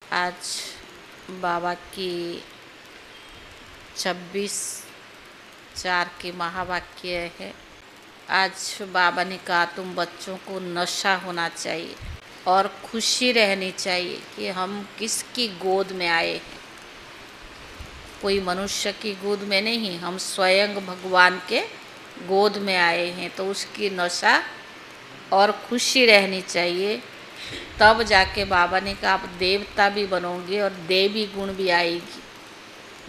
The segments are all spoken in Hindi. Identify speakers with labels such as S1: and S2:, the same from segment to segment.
S1: आज बाबा की 26/4 की महावाक्य है। आज बाबा ने कहा तुम बच्चों को नशा होना चाहिए और खुशी रहनी चाहिए कि हम किसकी गोद में आए हैं। कोई मनुष्य की गोद में नहीं, हम स्वयं भगवान के गोद में आए हैं, तो उसकी नशा और खुशी रहनी चाहिए। तब जाके बाबा ने कहा आप देवता भी बनोगे और देवी गुण भी आएगी।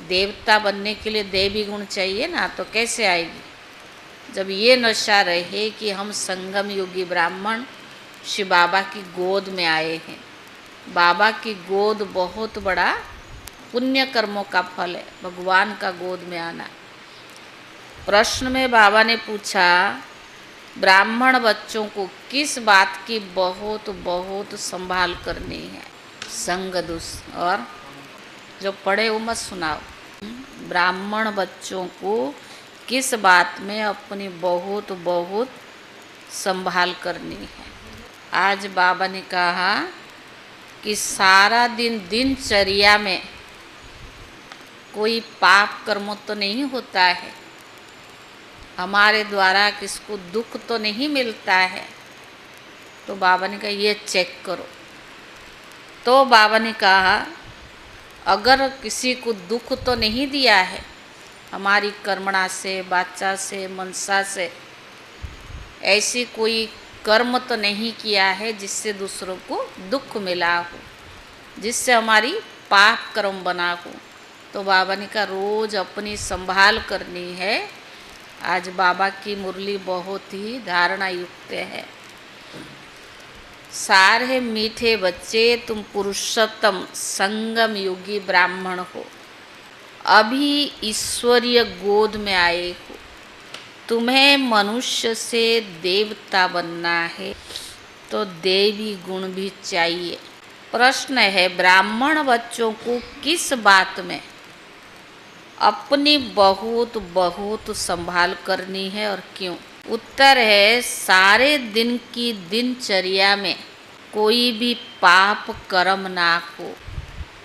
S1: देवता बनने के लिए देवी गुण चाहिए ना, तो कैसे आएगी? जब ये नशा रहे कि हम संगम योगी ब्राह्मण श्री बाबा की गोद में आए हैं। बाबा की गोद बहुत बड़ा पुण्य कर्मों का फल है, भगवान का गोद में आना। प्रश्न में बाबा ने पूछा ब्राह्मण बच्चों को किस बात की बहुत बहुत संभाल करनी है? संग दुष। और जो पढ़े वो मत सुनाओ। ब्राह्मण बच्चों को किस बात में अपनी बहुत बहुत संभाल करनी है? आज बाबा ने कहा कि सारा दिन दिनचर्या में कोई पाप कर्म तो नहीं होता है, हमारे द्वारा किसको दुख तो नहीं मिलता है। तो बाबा ने कहा ये चेक करो। तो बाबा ने कहा अगर किसी को दुख तो नहीं दिया है हमारी कर्मणा से, वाचा से, मनसा से, ऐसी कोई कर्म तो नहीं किया है जिससे दूसरों को दुख मिला हो, जिससे हमारी पाप कर्म बना हो, तो बाबा ने कहा रोज अपनी संभाल करनी है। आज बाबा की मुरली बहुत ही धारणा युक्त है। सारे मीठे बच्चे तुम पुरुषोत्तम संगम योगी ब्राह्मण हो, अभी ईश्वरीय गोद में आए हो। तुम्हें मनुष्य से देवता बनना है तो देवी गुण भी चाहिए। प्रश्न है ब्राह्मण बच्चों को किस बात में अपनी बहुत बहुत संभाल करनी है और क्यों? उत्तर है सारे दिन की दिनचर्या में कोई भी पाप कर्म ना हो,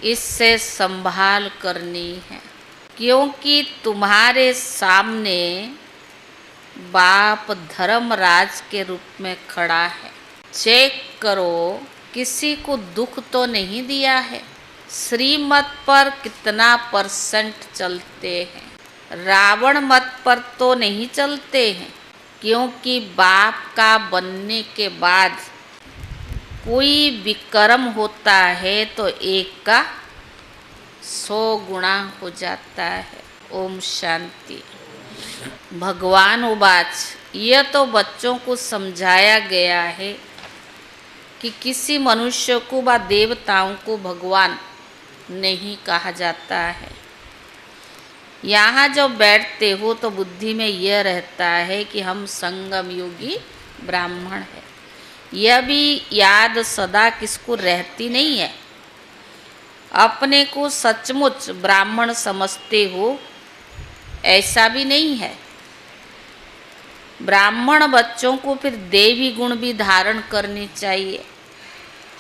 S1: इससे संभाल करनी है। क्योंकि तुम्हारे सामने बाप धर्मराज के रूप में खड़ा है। चेक करो किसी को दुख तो नहीं दिया है। श्रीमत पर कितना % चलते हैं? रावण मत पर तो नहीं चलते हैं, क्योंकि बाप का बनने के बाद कोई विकर्म होता है तो एक का 100 गुणा हो जाता है। ओम शांति। भगवान उवाच, यह तो बच्चों को समझाया गया है कि किसी मनुष्य को व देवताओं को भगवान नहीं कहा जाता है। यहाँ जब बैठते हो तो बुद्धि में यह रहता है कि हम संगम योगी ब्राह्मण है। यह भी याद सदा किसको रहती नहीं है। अपने को सचमुच ब्राह्मण समझते हो ऐसा भी नहीं है। ब्राह्मण बच्चों को फिर देवी गुण भी धारण करनी चाहिए।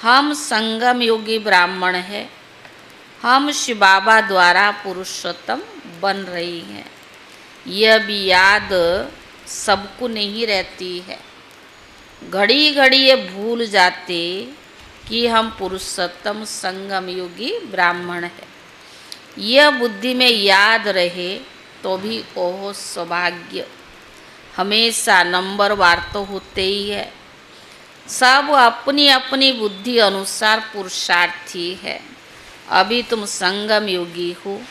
S1: हम संगम योगी ब्राह्मण हैं, हम शिव बाबा द्वारा पुरुषोत्तम बन रही हैं। यह भी याद सबको नहीं रहती है। घड़ी घड़ी ये भूल जाते कि हम पुरुषोत्तम संगम योगी ब्राह्मण हैं। यह बुद्धि में याद रहे तो भी ओह सौभाग्य। हमेशा नंबरवार तो होते ही है। सब अपनी अपनी बुद्धि अनुसार पुरुषार्थी है। अभी तुम संगम योगी हो,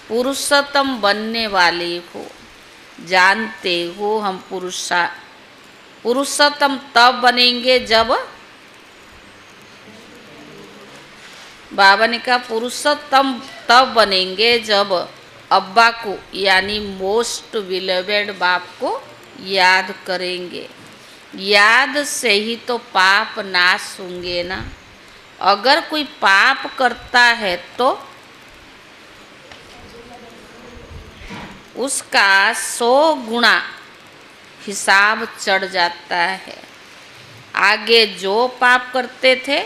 S1: पुरुषोत्तम बनने वाले हो। जानते हो हम पुरुषोत्तम तब बनेंगे जब बाबा ने कहा पुरुषोत्तम तब बनेंगे जब अब्बा को यानी मोस्ट बिलवेड बाप को याद करेंगे। याद से ही तो पाप नाश होंगे ना। अगर कोई पाप करता है तो उसका 100 गुणा हिसाब चढ़ जाता है। आगे जो पाप करते थे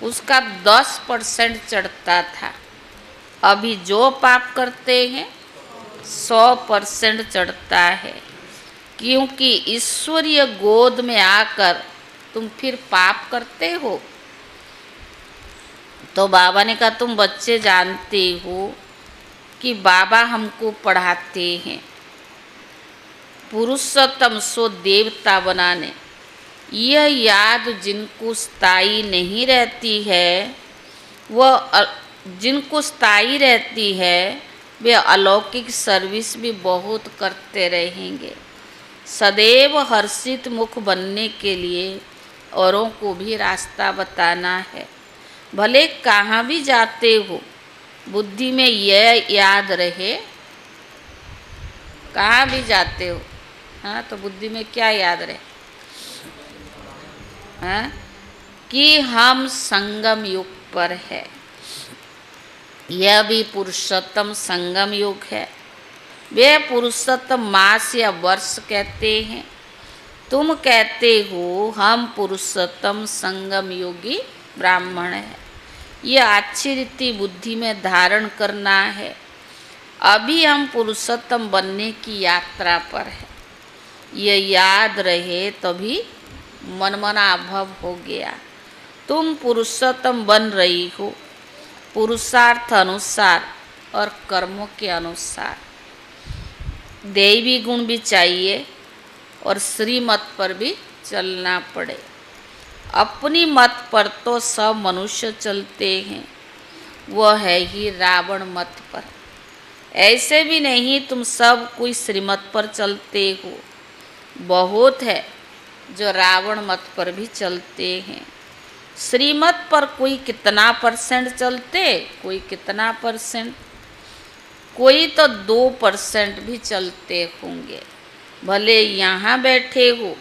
S1: उसका 10% चढ़ता था। अभी जो पाप करते हैं 100% चढ़ता है, क्योंकि ईश्वरीय गोद में आकर तुम फिर पाप करते हो। तो बाबा ने कहा तुम बच्चे जानते हो कि बाबा हमको पढ़ाते हैं पुरुषोत्तम सो देवता बनाने। यह याद जिनको स्थायी नहीं रहती है, वह जिनको स्थायी रहती है वे अलौकिक सर्विस भी बहुत करते रहेंगे। सदैव हर्षित मुख बनने के लिए औरों को भी रास्ता बताना है। भले कहाँ भी जाते हो बुद्धि में यह याद रहे, कहाँ भी जाते हो, हाँ, तो बुद्धि में क्या याद रहे, हाँ, कि हम संगम युग पर है। यह भी पुरुषोत्तम संगम युग है। वे पुरुषोत्तम मास या वर्ष कहते हैं। तुम कहते हो हम पुरुषोत्तम संगम योगी ब्राह्मण है। यह अच्छी रीति बुद्धि में धारण करना है। अभी हम पुरुषोत्तम बनने की यात्रा पर है। यह याद रहे तभी मनमना अनुभव हो गया। तुम पुरुषोत्तम बन रही हो पुरुषार्थ अनुसार और कर्मों के अनुसार। दैवी गुण भी चाहिए और श्रीमत पर भी चलना पड़े। अपनी मत पर तो सब मनुष्य चलते हैं, वह है ही रावण मत पर। ऐसे भी नहीं तुम सब कोई श्रीमत पर चलते हो। बहुत है जो रावण मत पर भी चलते हैं। श्रीमत पर कोई कितना % चलते, कोई कितना %, कोई तो 2% भी चलते होंगे। भले यहाँ बैठे हो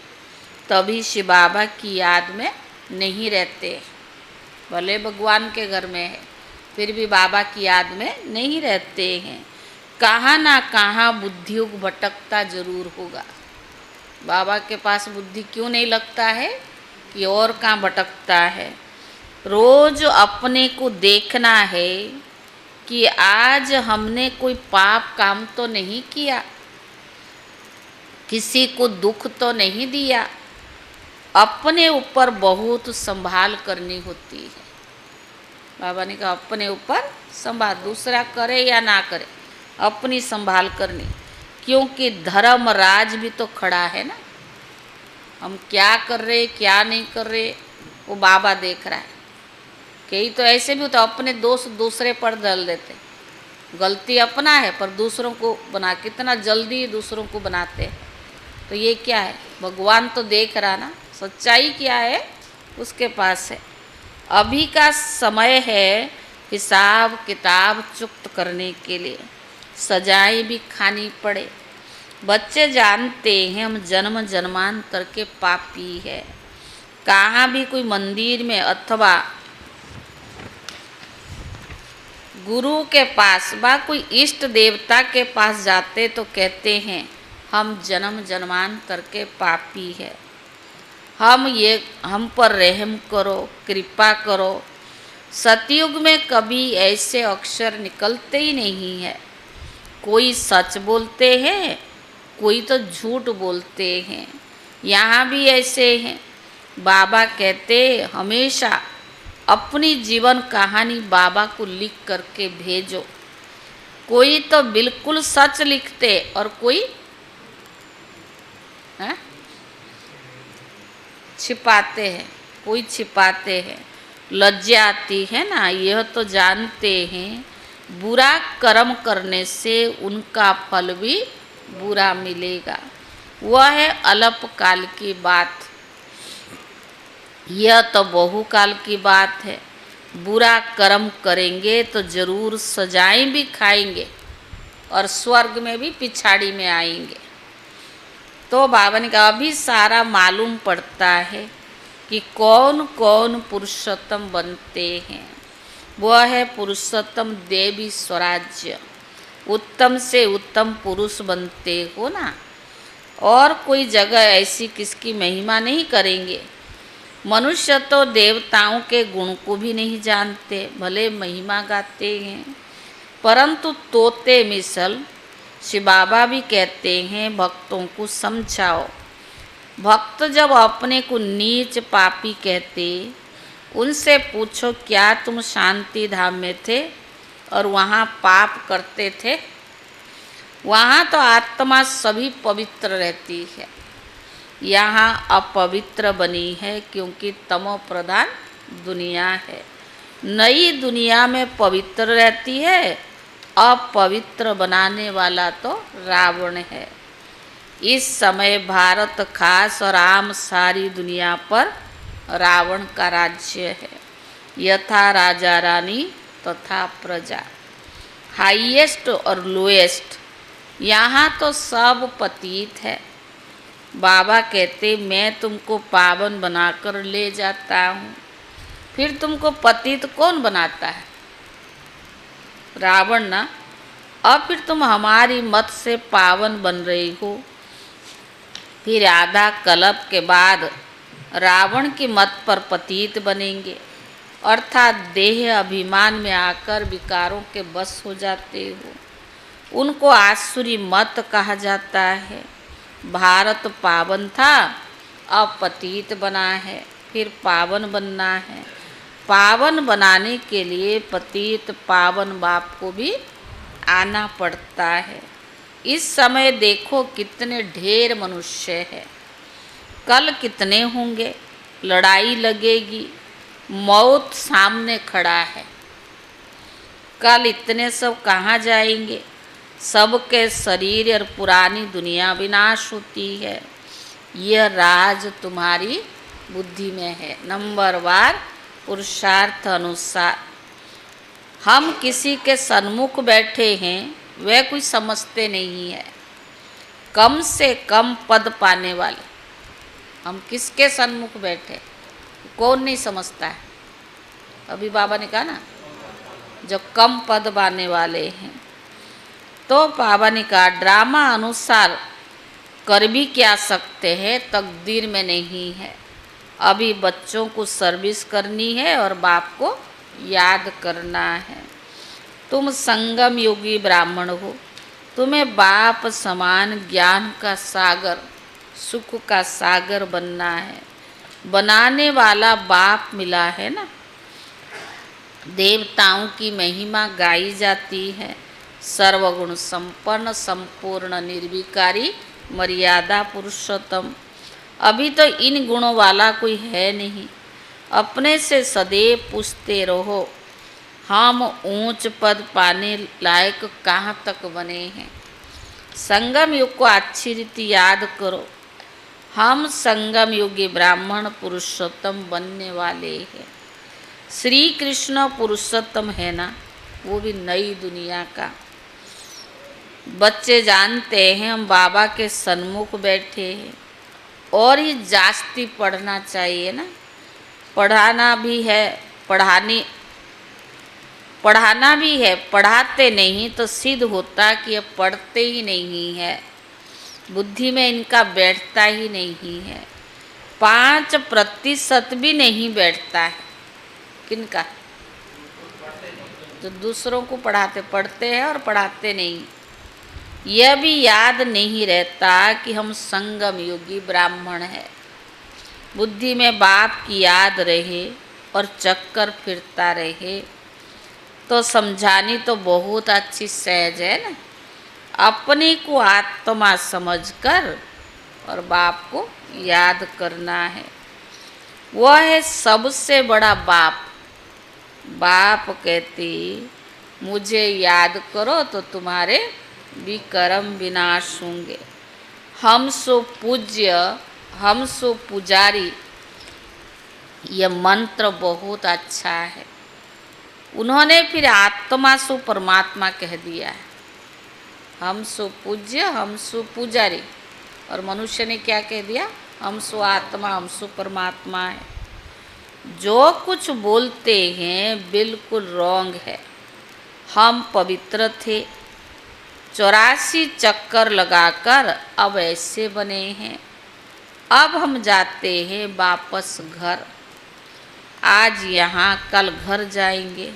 S1: तभी शिव बाबा की याद में नहीं रहते। भले भगवान के घर में है फिर भी बाबा की याद में नहीं रहते हैं। कहाँ ना कहाँ बुद्धियोग भटकता जरूर होगा। बाबा के पास बुद्धि क्यों नहीं लगता है कि और कहाँ भटकता है। रोज अपने को देखना है कि आज हमने कोई पाप काम तो नहीं किया, किसी को दुख तो नहीं दिया। अपने ऊपर बहुत संभाल करनी होती है। बाबा ने कहा अपने ऊपर संभाल, दूसरा करे या ना करे अपनी संभाल करनी, क्योंकि धर्मराज भी तो खड़ा है ना। हम क्या कर रहे क्या नहीं कर रहे वो बाबा देख रहा है। कई तो ऐसे भी तो अपने दोष दूसरे पर डाल देते। गलती अपना है पर दूसरों को बना, कितना जल्दी दूसरों को बनाते हैं। तो ये क्या है, भगवान तो देख रहा ना, सच्चाई क्या है उसके पास है। अभी का समय है हिसाब किताब चुक्त करने के लिए, सजाएं भी खानी पड़े। बच्चे जानते हैं हम जन्म जन्मांतर के पापी है। कहाँ भी कोई मंदिर में अथवा गुरु के पास व कोई इष्ट देवता के पास जाते तो कहते हैं हम जन्म जन्मांतर के पापी है, हम पर रहम करो, कृपा करो। सतयुग में कभी ऐसे अक्षर निकलते ही नहीं है। कोई सच बोलते हैं, कोई तो झूठ बोलते हैं। यहाँ भी ऐसे हैं। बाबा कहते हमेशा अपनी जीवन कहानी बाबा को लिख करके भेजो। कोई तो बिल्कुल सच लिखते और कोई छिपाते हैं, कोई छिपाते हैं। लज्जा आती है ना। यह तो जानते हैं बुरा कर्म करने से उनका फल भी बुरा मिलेगा। वह है अल्पकाल की बात। यह तो बहुकाल की बात है। बुरा कर्म करेंगे तो जरूर सजाएं भी खाएंगे और स्वर्ग में भी पिछाड़ी में आएंगे। तो बाबा ने कहा अभी सारा मालूम पड़ता है कि कौन कौन पुरुषोत्तम बनते हैं। वह है पुरुषोत्तम देवी स्वराज्य। उत्तम से उत्तम पुरुष बनते हो ना। और कोई जगह ऐसी किसकी महिमा नहीं करेंगे। मनुष्य तो देवताओं के गुण को भी नहीं जानते, भले महिमा गाते हैं, परंतु तोते मिसल शिव बाबा भी कहते हैं भक्तों को समझाओ। भक्त जब अपने को नीच पापी कहते, उनसे पूछो क्या तुम शांति धाम में थे और वहाँ पाप करते थे? वहाँ तो आत्मा सभी पवित्र रहती है, यहाँ अपवित्र बनी है क्योंकि तमो प्रधान दुनिया है। नई दुनिया में पवित्र रहती है, अपवित्र बनाने वाला तो रावण है। इस समय भारत खास और आम सारी दुनिया पर रावण का राज्य है। यथा राजा रानी तथा प्रजा, हाईएस्ट और लोएस्ट, यहाँ तो सब पतित है। बाबा कहते मैं तुमको पावन बनाकर ले जाता हूँ, फिर तुमको पतित कौन बनाता है? रावण ना। अब फिर तुम हमारी मत से पावन बन रही हो, फिर आधा कल्प के बाद रावण की मत पर पतित बनेंगे, अर्थात देह अभिमान में आकर विकारों के बस हो जाते हो। उनको आसुरी मत कहा जाता है। भारत पावन था, अब पतित बना है, फिर पावन बनना है। पावन बनाने के लिए पतित पावन बाप को भी आना पड़ता है। इस समय देखो कितने ढेर मनुष्य हैं, कल कितने होंगे। लड़ाई लगेगी, मौत सामने खड़ा है, कल इतने सब कहाँ जाएंगे? सबके शरीर और पुरानी दुनिया विनाश होती है। यह राज तुम्हारी बुद्धि में है। नंबरवार पुरुषार्थ अनुसार हम किसी के सन्मुख बैठे हैं, वह कोई समझते नहीं है। कम से कम पद पाने वाले हम किसके सन्मुख बैठे, कौन नहीं समझता है? अभी बाबा ने कहा ना, जो कम पद पाने वाले हैं। तो बाबा ने कहा ड्रामा अनुसार कर भी क्या सकते हैं, तकदीर में नहीं है। अभी बच्चों को सर्विस करनी है और बाप को याद करना है। तुम संगम योगी ब्राह्मण हो, तुम्हें बाप समान ज्ञान का सागर, सुख का सागर बनना है। बनाने वाला बाप मिला है ना। देवताओं की महिमा गाई जाती है। सर्वगुण संपन्न, संपूर्ण, निर्विकारी, मर्यादा पुरुषोत्तम। अभी तो इन गुणों वाला कोई है नहीं। अपने से सदैव पूछते रहो, हम ऊंच पद पाने लायक कहाँ तक बने हैं। संगम युग को अच्छी रीति याद करो। हम संगम युगी ब्राह्मण पुरुषोत्तम बनने वाले हैं। श्री कृष्ण पुरुषोत्तम है ना, वो भी नई दुनिया का। बच्चे जानते हैं हम बाबा के सन्मुख बैठे हैं, और ये जास्ती पढ़ना चाहिए ना। पढ़ाना भी है, पढ़ाना भी है। पढ़ाते नहीं तो सिद्ध होता कि अब पढ़ते ही नहीं है, बुद्धि में इनका बैठता ही नहीं है। 5% भी नहीं बैठता है। किनका? जो दूसरों को पढ़ते हैं और पढ़ाते नहीं। यह भी याद नहीं रहता कि हम संगम योगी ब्राह्मण हैं। बुद्धि में बाप की याद रहे और चक्कर फिरता रहे तो समझानी तो बहुत अच्छी सहज है ना। अपने को आत्मा समझकर और बाप को याद करना है। वह है सबसे बड़ा बाप। बाप कहती मुझे याद करो तो तुम्हारे विकर्म विनाश होंगे। हम सो पूज्य, हम सो पुजारी, यह मंत्र बहुत अच्छा है। उन्होंने फिर आत्मा सो परमात्मा कह दिया है। हम सो पूज्य, हम सो पुजारी। और मनुष्य ने क्या कह दिया? हम सो आत्मा, हम सो परमात्मा है। जो कुछ बोलते हैं बिल्कुल रॉन्ग है। हम पवित्र थे, 84 चक्कर लगाकर अब ऐसे बने हैं। अब हम जाते हैं वापस घर। आज यहाँ कल घर जाएंगे।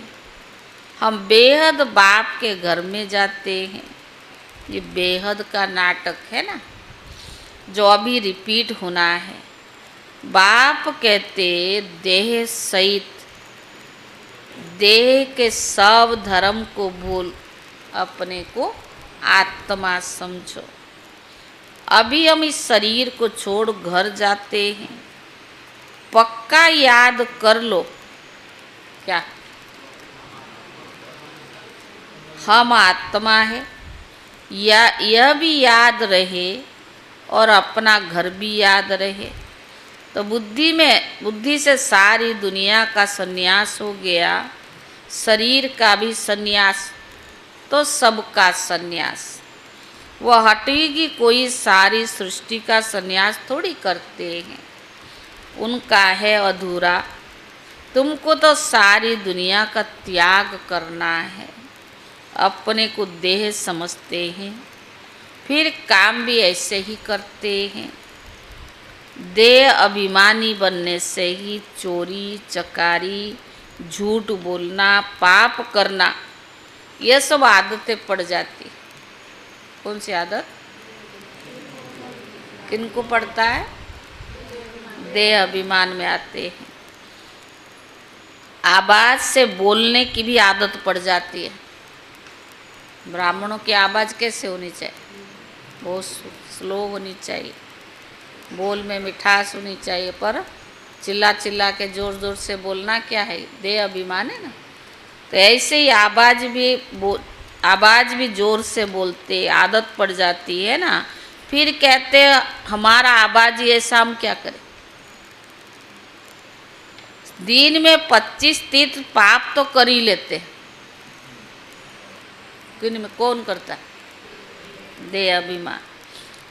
S1: हम बेहद बाप के घर में जाते हैं। ये बेहद का नाटक है ना, जो अभी रिपीट होना है। बाप कहते देह सहित, देह के सब धर्म को भूल अपने को आत्मा समझो। अभी हम इस शरीर को छोड़ घर जाते हैं। पक्का याद कर लो, क्या हम आत्मा है, या यह भी याद रहे और अपना घर भी याद रहे। तो बुद्धि से सारी दुनिया का सन्यास हो गया, शरीर का भी सन्यास, तो सबका सन्यास। वह हटेगी, कोई सारी सृष्टि का सन्यास थोड़ी करते हैं, उनका है अधूरा। तुमको तो सारी दुनिया का त्याग करना है। अपने को देह समझते हैं, फिर काम भी ऐसे ही करते हैं। देह अभिमानी बनने से ही चोरी चकारी, झूठ बोलना, पाप करना, यह सब आदतें पड़ जाती। कौन सी आदत किनको पड़ता है? देह अभिमान में आते हैं। आवाज से बोलने की भी आदत पड़ जाती है। ब्राह्मणों की आवाज कैसे होनी चाहिए? बहुत स्लो होनी चाहिए। बोल में मिठास होनी चाहिए, पर चिल्ला चिल्ला के जोर जोर से बोलना क्या है? देह अभिमान है ना। तो ऐसे ही आवाज भी जोर से बोलते, आदत पड़ जाती है ना। फिर कहते हमारा आवाज ही ऐसा, हम क्या करें? दिन में 25 तीर्थ पाप तो कर ही लेते। किन में कौन करता? देह अभिमान।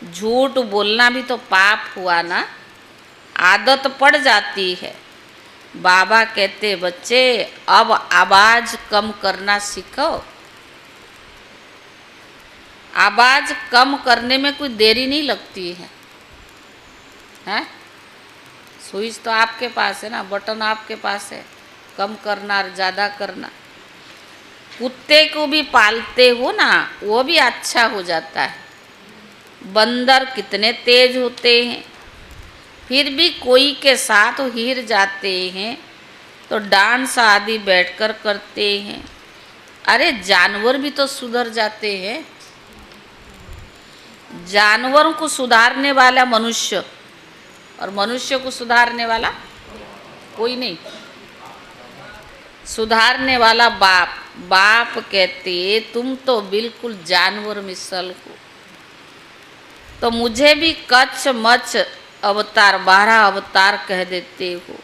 S1: झूठ बोलना भी तो पाप हुआ ना, आदत पड़ जाती है। बाबा कहते बच्चे अब आवाज कम करना सीखो। आवाज कम करने में कोई देरी नहीं लगती है, हैं? स्विच तो आपके पास है ना, बटन आपके पास है, कम करना और ज़्यादा करना। कुत्ते को भी पालते हो ना, वो भी अच्छा हो जाता है। बंदर कितने तेज होते हैं, फिर भी कोई के साथ हिर जाते हैं तो डांस आदि बैठकर करते हैं। अरे जानवर भी तो सुधर जाते हैं। जानवरों को सुधारने वाला मनुष्य, और मनुष्य को सुधारने वाला कोई नहीं। सुधारने वाला बाप। बाप कहते तुम तो बिल्कुल जानवर मिसल हो। तो मुझे भी कच्छ मच्छ अवतार, 12 अवतार कह देते हो,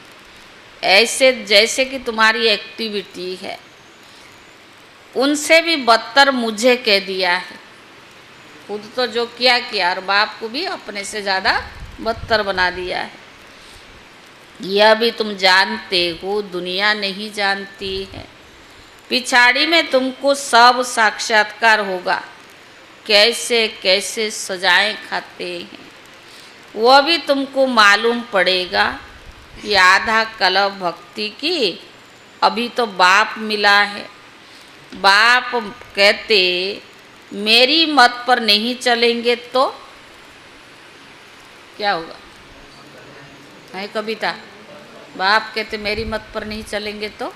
S1: ऐसे जैसे कि तुम्हारी एक्टिविटी है। उनसे भी बदतर मुझे कह दिया है। खुद तो जो किया किया, और बाप को भी अपने से ज़्यादा बदतर बना दिया है। यह भी तुम जानते हो, दुनिया नहीं जानती है। पिछाड़ी में तुमको सब साक्षात्कार होगा, कैसे कैसे सजाएं खाते हैं वह भी तुमको मालूम पड़ेगा। कि आधा कलव भक्ति की अभी तो बाप मिला है। बाप कहते मेरी मत पर नहीं चलेंगे तो क्या होगा? है कविता। बाप कहते मेरी मत पर नहीं चलेंगे तो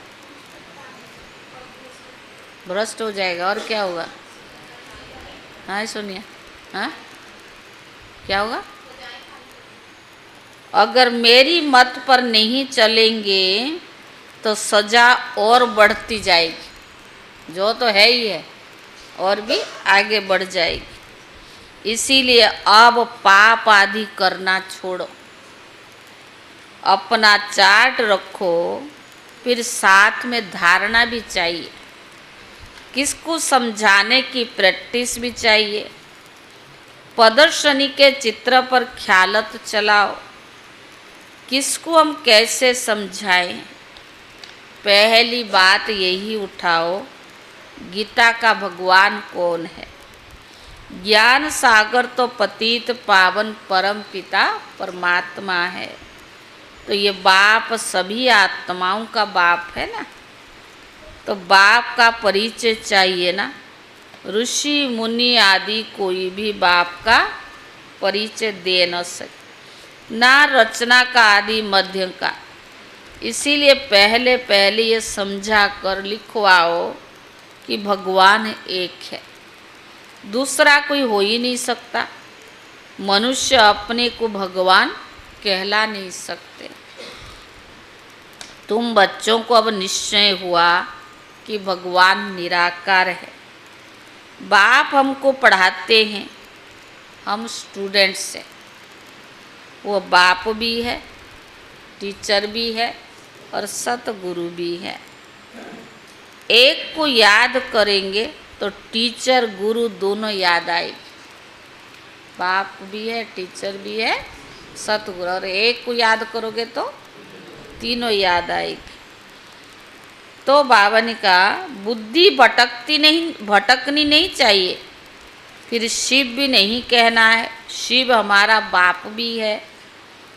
S1: भ्रष्ट हो जाएगा, और क्या होगा? हाँ सोनिया, हाँ क्या होगा? अगर मेरी मत पर नहीं चलेंगे तो सजा और बढ़ती जाएगी, जो तो है ही है, और भी आगे बढ़ जाएगी। इसीलिए अब पाप आदि करना छोड़ो, अपना चार्ट रखो, फिर साथ में धारणा भी चाहिए। किसको समझाने की प्रैक्टिस भी चाहिए। प्रदर्शनी के चित्र पर ख्यालत चलाओ, किसको हम कैसे समझाएं। पहली बात यही उठाओ, गीता का भगवान कौन है? ज्ञान सागर तो पतित पावन परम पिता परमात्मा है। तो ये बाप सभी आत्माओं का बाप है ना, तो बाप का परिचय चाहिए ना। ऋषि मुनि आदि कोई भी बाप का परिचय दे न सके, ना रचना का आदि मध्य का। इसीलिए पहले पहले ये समझा कर लिखवाओ कि भगवान एक है, दूसरा कोई हो ही नहीं सकता। मनुष्य अपने को भगवान कहला नहीं सकते। तुम बच्चों को अब निश्चय हुआ कि भगवान निराकार है। बाप हमको पढ़ाते हैं, हम स्टूडेंट्स हैं। वो बाप भी है, टीचर भी है और सतगुरु भी है। एक को याद करेंगे तो टीचर गुरु दोनों याद आएगी। बाप भी है, टीचर भी है, सतगुरु, और एक को याद करोगे तो तीनों याद आएगी। तो बाबा ने कहा बुद्धि भटकनी नहीं चाहिए। फिर शिव भी नहीं कहना है। शिव हमारा बाप भी है,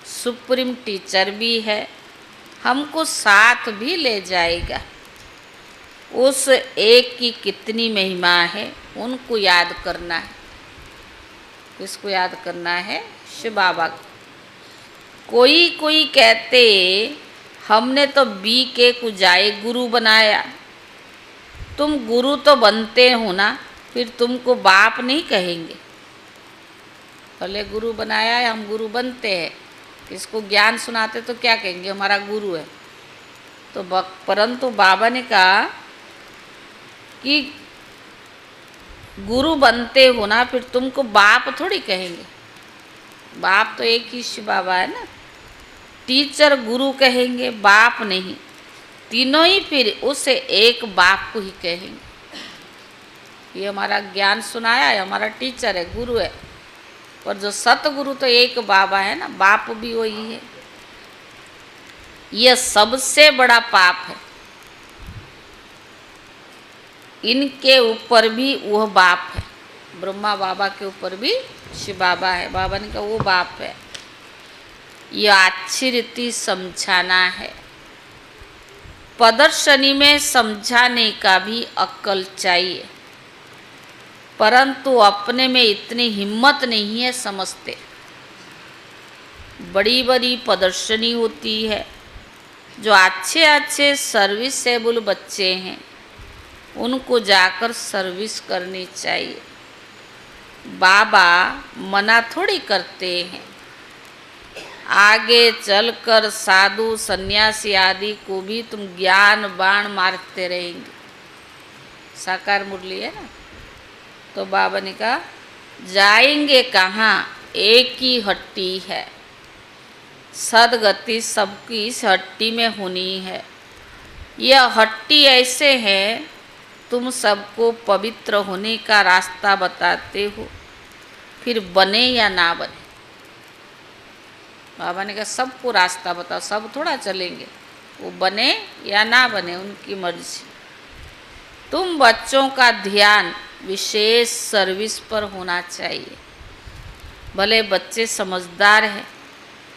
S1: सुप्रीम टीचर भी है, हमको साथ भी ले जाएगा। उस एक की कितनी महिमा है, उनको याद करना है। किसको याद करना है? शिव बाबा को। कोई कोई कहते हमने तो बी के को जाए गुरु बनाया। तुम गुरु तो बनते हो ना, फिर तुमको बाप नहीं कहेंगे। भले गुरु बनाया है, हम गुरु बनते हैं, इसको ज्ञान सुनाते तो क्या कहेंगे? हमारा गुरु है। तो परंतु बाबा ने कहा कि गुरु बनते हो ना, फिर तुमको बाप थोड़ी कहेंगे। बाप तो एक ही शिव बाबा है ना। टीचर गुरु कहेंगे, बाप नहीं। तीनों ही फिर उसे एक बाप को ही कहेंगे। ये हमारा ज्ञान सुनाया है, हमारा टीचर है, गुरु है। पर जो सतगुरु तो एक बाबा है ना, बाप भी वही है। यह सबसे बड़ा पाप है। इनके ऊपर भी वह बाप है। ब्रह्मा बाबा के ऊपर भी शिव बाबा है। बाबा ने कहा वो बाप है। यह अच्छी रीति समझाना है। प्रदर्शनी में समझाने का भी अक्ल चाहिए, परंतु अपने में इतनी हिम्मत नहीं है, समझते। बड़ी बड़ी प्रदर्शनी होती है। जो अच्छे अच्छे सर्विसेबल बच्चे हैं, उनको जाकर सर्विस करनी चाहिए। बाबा मना थोड़ी करते हैं। आगे चलकर साधु सन्यासी आदि को भी तुम ज्ञान बाण मारते रहेंगे। साकार मुरली है ना। तो बाबा ने कहा जाएंगे कहाँ, एक ही हट्टी है। सदगति सबकी इस हट्टी में होनी है। यह हट्टी ऐसे है, तुम सबको पवित्र होने का रास्ता बताते हो, फिर बने या ना बने। बाबा ने कहा सबको रास्ता बताओ, सब थोड़ा चलेंगे, वो बने या ना बने उनकी मर्जी। तुम बच्चों का ध्यान विशेष सर्विस पर होना चाहिए। भले बच्चे समझदार हैं,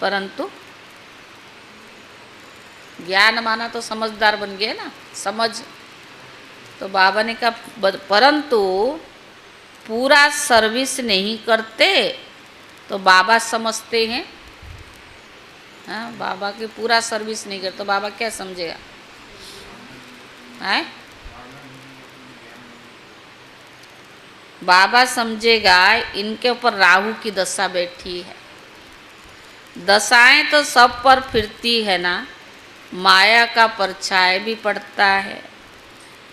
S1: परंतु ज्ञान माना तो समझदार बन गए ना, समझ। तो बाबा ने कहा परंतु पूरा सर्विस नहीं करते तो बाबा समझते हैं। हाँ, बाबा की पूरा सर्विस नहीं करते तो बाबा क्या समझेगा? है बाबा समझेगा इनके ऊपर राहु की दशा बैठी है। दशाएं तो सब पर फिरती है ना, माया का परछाई भी पड़ता है,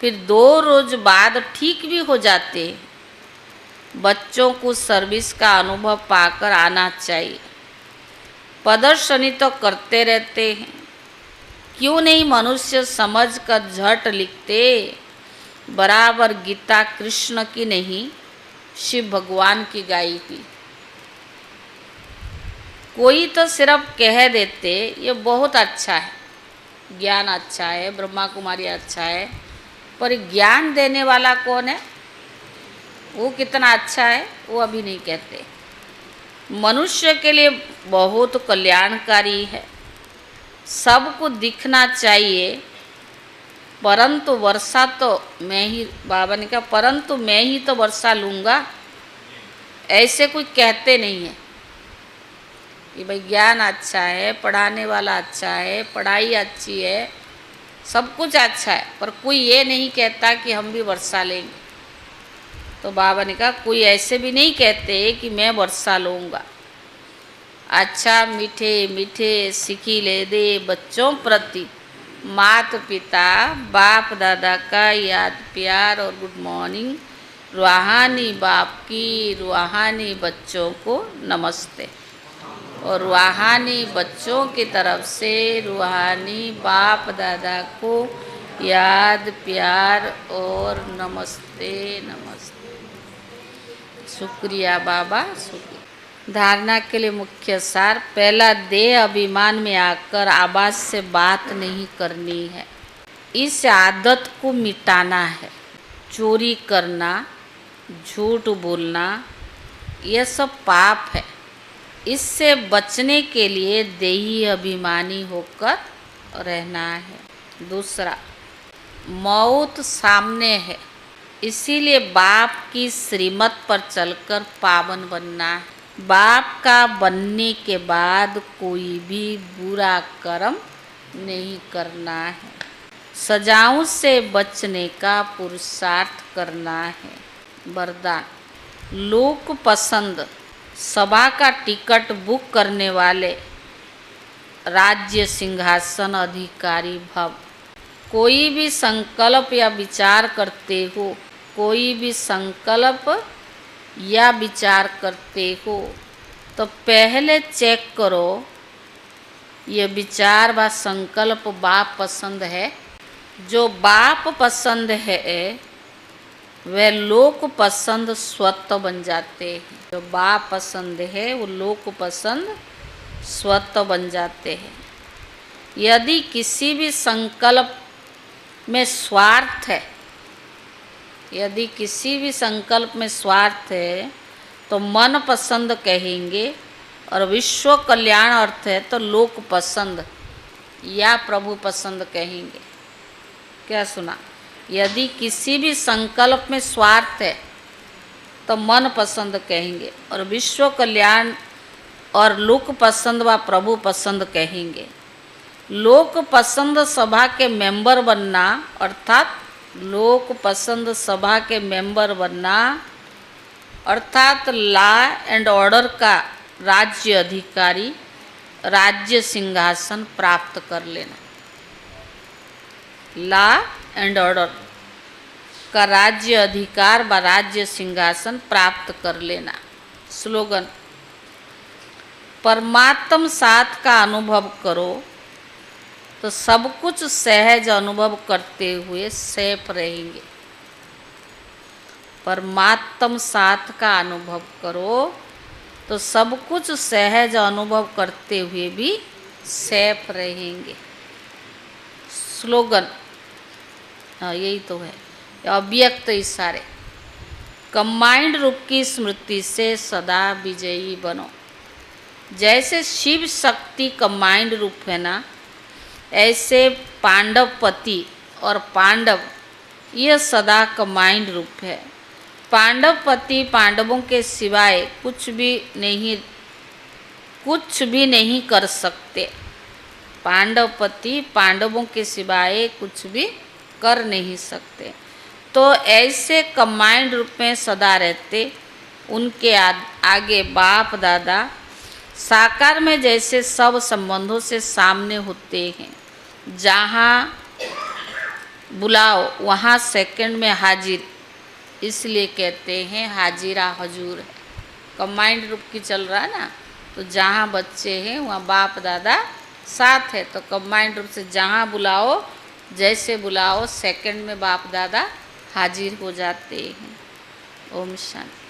S1: फिर 2 रोज बाद ठीक भी हो जाते। बच्चों को सर्विस का अनुभव पाकर आना चाहिए। प्रदर्शनी तो करते रहते हैं, क्यों नहीं मनुष्य समझ कर झट लिखते। बराबर गीता कृष्ण की नहीं, शिव भगवान की गाई की। कोई तो सिर्फ कह देते ये बहुत अच्छा है, ज्ञान अच्छा है, ब्रह्मा कुमारी अच्छा है, पर ज्ञान देने वाला कौन है? वो कितना अच्छा है वो अभी नहीं कहते। मनुष्य के लिए बहुत कल्याणकारी है, सबको दिखना चाहिए, परंतु वर्षा तो मैं ही, बाबा ने कहा परंतु मैं ही तो वर्षा लूँगा, ऐसे कोई कहते नहीं है कि भाई ज्ञान अच्छा है, पढ़ाने वाला अच्छा है, पढ़ाई अच्छी है, सब कुछ अच्छा है, पर कोई ये नहीं कहता कि हम भी वर्षा लेंगे। तो बाबा ने कहा कोई ऐसे भी नहीं कहते कि मैं वर्षा लूँगा। अच्छा मीठे मीठे सिखी ले दे बच्चों प्रति मात पिता बाप दादा का याद प्यार और गुड मॉर्निंग। रूहानी बाप की रूहानी बच्चों को नमस्ते, और रूहानी बच्चों की तरफ से रूहानी बाप दादा को याद प्यार और नमस्ते नमस्ते। शुक्रिया बाबा, शुक्रिया। धारणा के लिए मुख्य सार। पहला, देह अभिमान में आकर आवाज से बात नहीं करनी है, इस आदत को मिटाना है। चोरी करना, झूठ बोलना, यह सब पाप है। इससे बचने के लिए देही अभिमानी होकर रहना है। दूसरा, मौत सामने है, इसीलिए बाप की श्रीमत पर चलकर पावन बनना है। बाप का बनने के बाद कोई भी बुरा कर्म नहीं करना है। सजाओं से बचने का पुरुषार्थ करना है। वरदान, लोक पसंद सभा का टिकट बुक करने वाले राज्य सिंहासन अधिकारी भव। कोई भी संकल्प या विचार करते हो, कोई भी संकल्प या विचार करते हो तो पहले चेक करो ये विचार व संकल्प बाप पसंद है। जो बाप पसंद है वह लोक पसंद स्वतः बन जाते हैं। जो बाप पसंद है वो लोक पसंद स्वतः बन जाते हैं। यदि किसी भी संकल्प में स्वार्थ है, यदि किसी भी संकल्प में स्वार्थ है तो मन पसंद कहेंगे, और विश्व कल्याण अर्थ है तो लोक पसंद या प्रभु पसंद कहेंगे। क्या सुना? यदि किसी भी संकल्प में स्वार्थ है तो मन पसंद कहेंगे, और विश्व कल्याण और लोक पसंद व प्रभु पसंद कहेंगे। लोक पसंद सभा के मेंबर बनना, अर्थात लोक पसंद सभा के मेंबर बनना अर्थात लॉ एंड ऑर्डर का राज्य अधिकारी, राज्य सिंहासन प्राप्त कर लेना। लॉ एंड ऑर्डर का राज्य अधिकार व राज्य सिंहासन प्राप्त कर लेना। स्लोगन, परमात्म साथ का अनुभव करो तो सब कुछ सहज अनुभव करते हुए सेफ रहेंगे। परमात्म साथ का अनुभव करो तो सब कुछ सहज अनुभव करते हुए भी सेफ रहेंगे। स्लोगन, हाँ यही तो है, अव्यक्त इशारे। कंबाइंड रूप की स्मृति से सदा विजयी बनो। जैसे शिव शक्ति कंबाइंड रूप है ना, ऐसे पांडवपति और पांडव यह सदा कंबाइंड रूप है। पांडवपति पांडवों के सिवाय कुछ भी नहीं कर सकते। पांडवपति पांडवों के सिवाय कुछ भी कर नहीं सकते। तो ऐसे कंबाइंड रूप में सदा रहते। उनके आगे बाप दादा साकार में जैसे सब संबंधों से सामने होते हैं। जहाँ बुलाओ वहाँ सेकंड में हाजिर, इसलिए कहते हैं हाजिरा हजूर है। कंबाइंड रूप की चल रहा है ना, तो जहाँ बच्चे हैं वहाँ बाप दादा साथ है। तो कंबाइंड रूप से जहाँ बुलाओ, जैसे बुलाओ, सेकंड में बाप दादा हाजिर हो जाते हैं। ओम शांति।